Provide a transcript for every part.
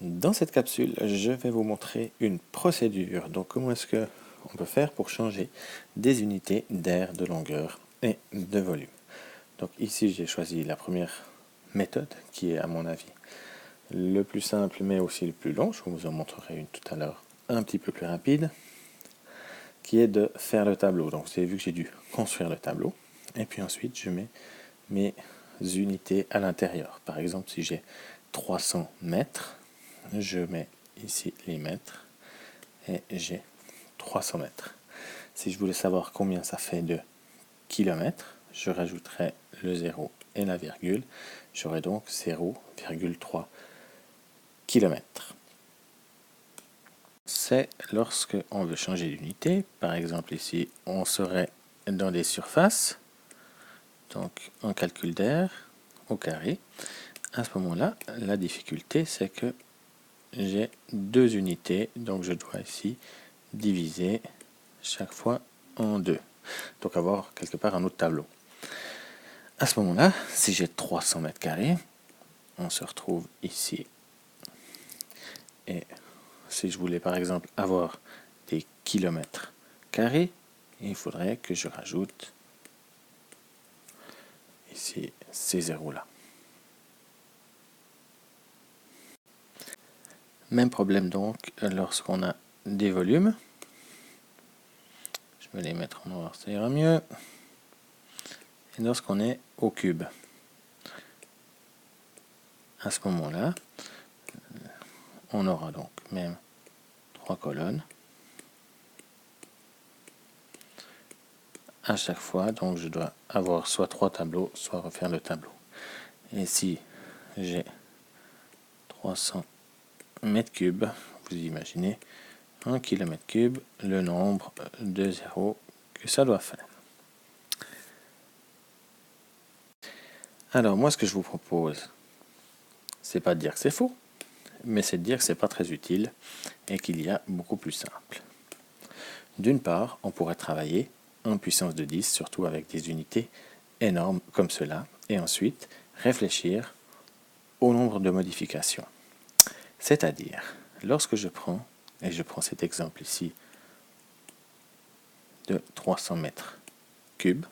Dans cette capsule, je vais vous montrer une procédure. Donc, comment est-ce que on peut faire pour changer des unités d'air, de longueur et de volume. Donc ici, j'ai choisi la première méthode qui est, à mon avis, le plus simple mais aussi le plus long. Je vous en montrerai une tout à l'heure un petit peu plus rapide, qui est de faire le tableau. Donc vous avez vu que j'ai dû construire le tableau et puis ensuite je mets mes unités à l'intérieur. Par exemple, si j'ai 300 mètres, je mets ici les mètres et j'ai 300 mètres. Si je voulais savoir combien ça fait de kilomètres, je rajouterai le 0 et la virgule. J'aurai donc 0,3 km. C'est lorsque on veut changer d'unité. Par exemple ici, on serait dans des surfaces, donc en calcul d'air au carré. À ce moment-là, la difficulté, c'est que j'ai deux unités, donc je dois ici diviser chaque fois en deux. Donc avoir quelque part un autre tableau. À ce moment-là, si j'ai 300 mètres carrés, on se retrouve ici. Et si je voulais par exemple avoir des kilomètres carrés, il faudrait que je rajoute ici ces zéros-là. Même problème donc lorsqu'on a des volumes. Je vais les mettre en noir, ça ira mieux. Et lorsqu'on est au cube, à ce moment-là, on aura donc même 3 colonnes à chaque fois. Donc je dois avoir soit 3 tableaux, soit refaire le tableau. Et si j'ai 300 mètres cubes, vous imaginez 1 km cube, le nombre de zéros que ça doit faire. Alors moi, ce que je vous propose, c'est pas de dire que c'est faux, mais c'est de dire que c'est pas très utile et qu'il y a beaucoup plus simple. D'une part, on pourrait travailler en puissance de 10, surtout avec des unités énormes comme cela, et ensuite réfléchir au nombre de modifications. C'est-à-dire, lorsque je prends, et je prends cet exemple ici, de 300 mètres cubes,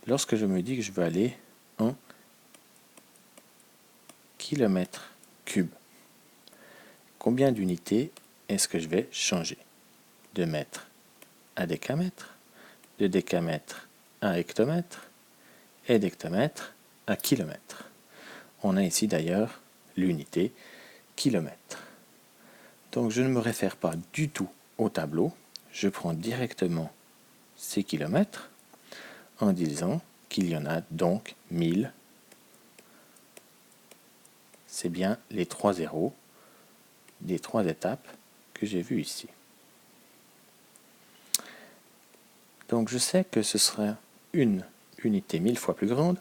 lorsque je me dis que je veux aller en kilomètres cubes, combien d'unités est-ce que je vais changer? De mètre à décamètre, de décamètre à hectomètre, et d'hectomètre à kilomètre. On a ici d'ailleurs l'unité kilomètre. Donc je ne me réfère pas du tout au tableau, je prends directement ces kilomètres en disant qu'il y en a donc 1000. C'est bien les 3 zéros des 3 étapes que j'ai vues ici. Donc je sais que ce sera une unité 1000 fois plus grande,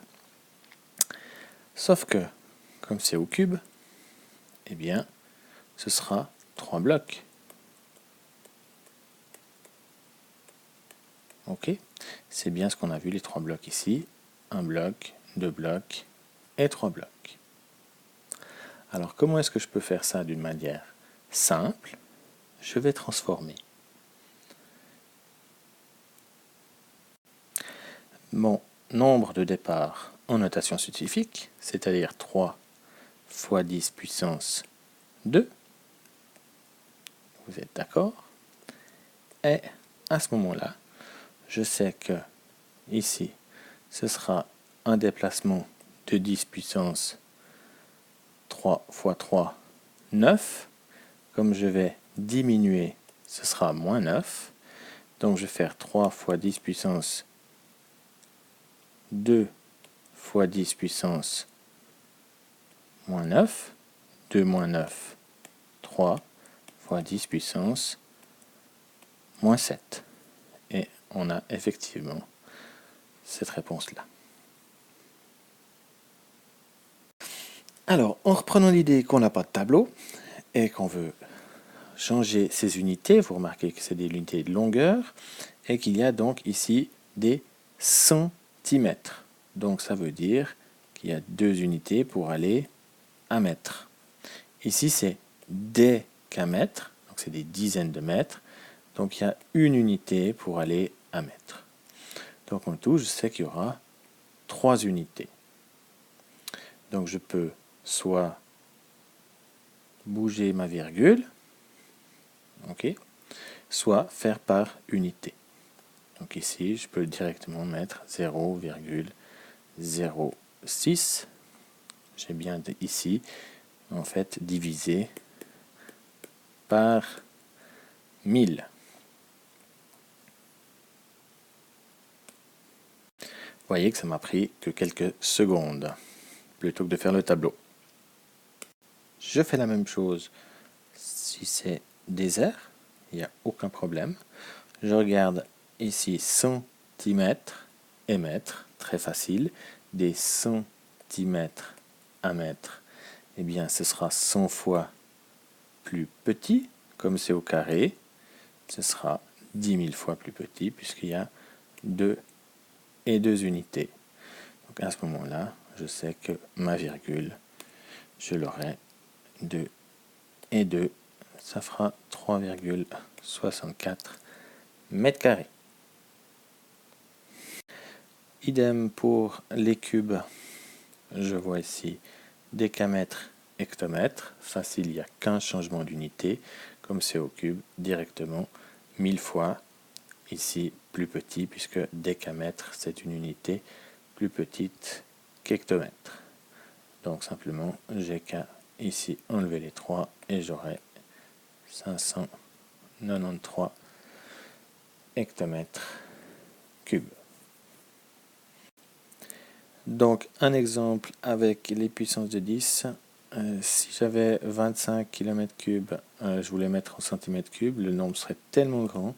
sauf que, comme c'est au cube, eh bien, ce sera 3 blocs. Ok, c'est bien ce qu'on a vu, les 3 blocs ici. 1 bloc, 2 blocs et 3 blocs. Alors comment est-ce que je peux faire ça d'une manière simple? Je vais transformer mon nombre de départ en notation scientifique, c'est-à-dire 3 fois 10 puissance 2. Vous êtes d'accord? Et à ce moment-là, je sais que ici, ce sera un déplacement de 10 puissance 3 fois 3, 9. Comme je vais diminuer, ce sera moins 9. Donc je vais faire 3 fois 10 puissance 2 fois 10 puissance moins 9. 2 moins 9, 3 fois 10 puissance moins 7. Et on a effectivement cette réponse-là. Alors, en reprenant l'idée qu'on n'a pas de tableau et qu'on veut changer ces unités, vous remarquez que c'est des unités de longueur et qu'il y a donc ici des centimètres. Donc ça veut dire qu'il y a 2 unités pour aller à mètre. Ici, c'est décamètres, donc c'est des dizaines de mètres. Donc il y a une unité pour aller à mètre. Donc en tout, je sais qu'il y aura 3 unités. Donc je peux soit bouger ma virgule, ok, soit faire par unité. Donc ici, je peux directement mettre 0,06. J'ai bien ici, en fait, divisé par 1000. Vous voyez que ça m'a pris que quelques secondes, plutôt que de faire le tableau. Je fais la même chose si c'est désert, il n'y a aucun problème. Je regarde ici centimètres et mètres, très facile. Des centimètres à mètre, eh bien ce sera 100 fois plus petit, comme c'est au carré, ce sera 10 000 fois plus petit, puisqu'il y a 2 et 2 unités. Donc à ce moment-là, je sais que ma virgule, je l'aurai 2 et 2, ça fera 3,64 mètres carrés. Idem pour les cubes, je vois ici décamètre, hectomètre, facile, il n'y a qu'un changement d'unité, comme c'est au cube, directement 1000 fois, ici plus petit, puisque décamètre c'est une unité plus petite qu'hectomètre. Donc simplement, j'ai qu'à ici enlever les 3 et j'aurai 593 hectomètres cubes. Donc un exemple avec les puissances de 10. Si j'avais 25 km3, je voulais mettre en centimètres cubes, le nombre serait tellement grand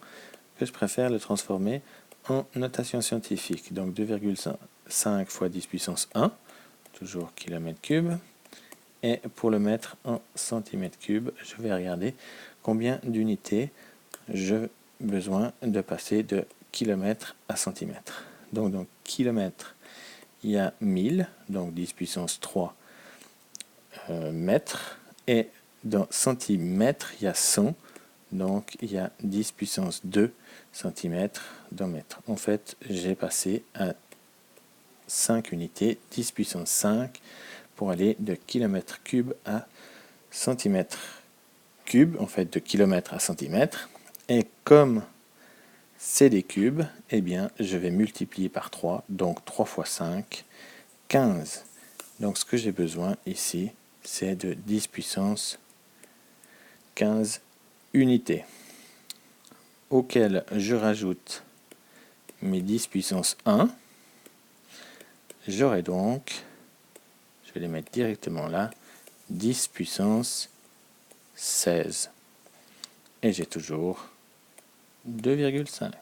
que je préfère le transformer en notation scientifique. Donc 2,5 fois 10 puissance 1, toujours kilomètre cube. Et pour le mettre en centimètres cubes, je vais regarder combien d'unités j'ai besoin de passer de kilomètre à centimètre. Donc dans kilomètre, il y a 1000, donc 10 puissance 3 mètres. Et dans centimètres, il y a 100, donc il y a 10 puissance 2 centimètres dans mètre. En fait, j'ai passé à 5 unités, 10 puissance 5, pour aller de kilomètre cube à centimètre cube, en fait de kilomètre à centimètre. Et comme c'est des cubes, eh bien je vais multiplier par 3, donc 3 fois 5, 15. Donc ce que j'ai besoin ici, c'est de 10 puissance 15 unités, auxquelles je rajoute mes 10 puissance 1. J'aurai donc, je vais les mettre directement là, 10 puissance 16. Et j'ai toujours 2,5.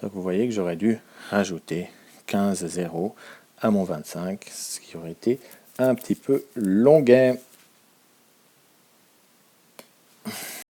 Donc vous voyez que j'aurais dû rajouter 15 zéros à mon 25, ce qui aurait été un petit peu longuet.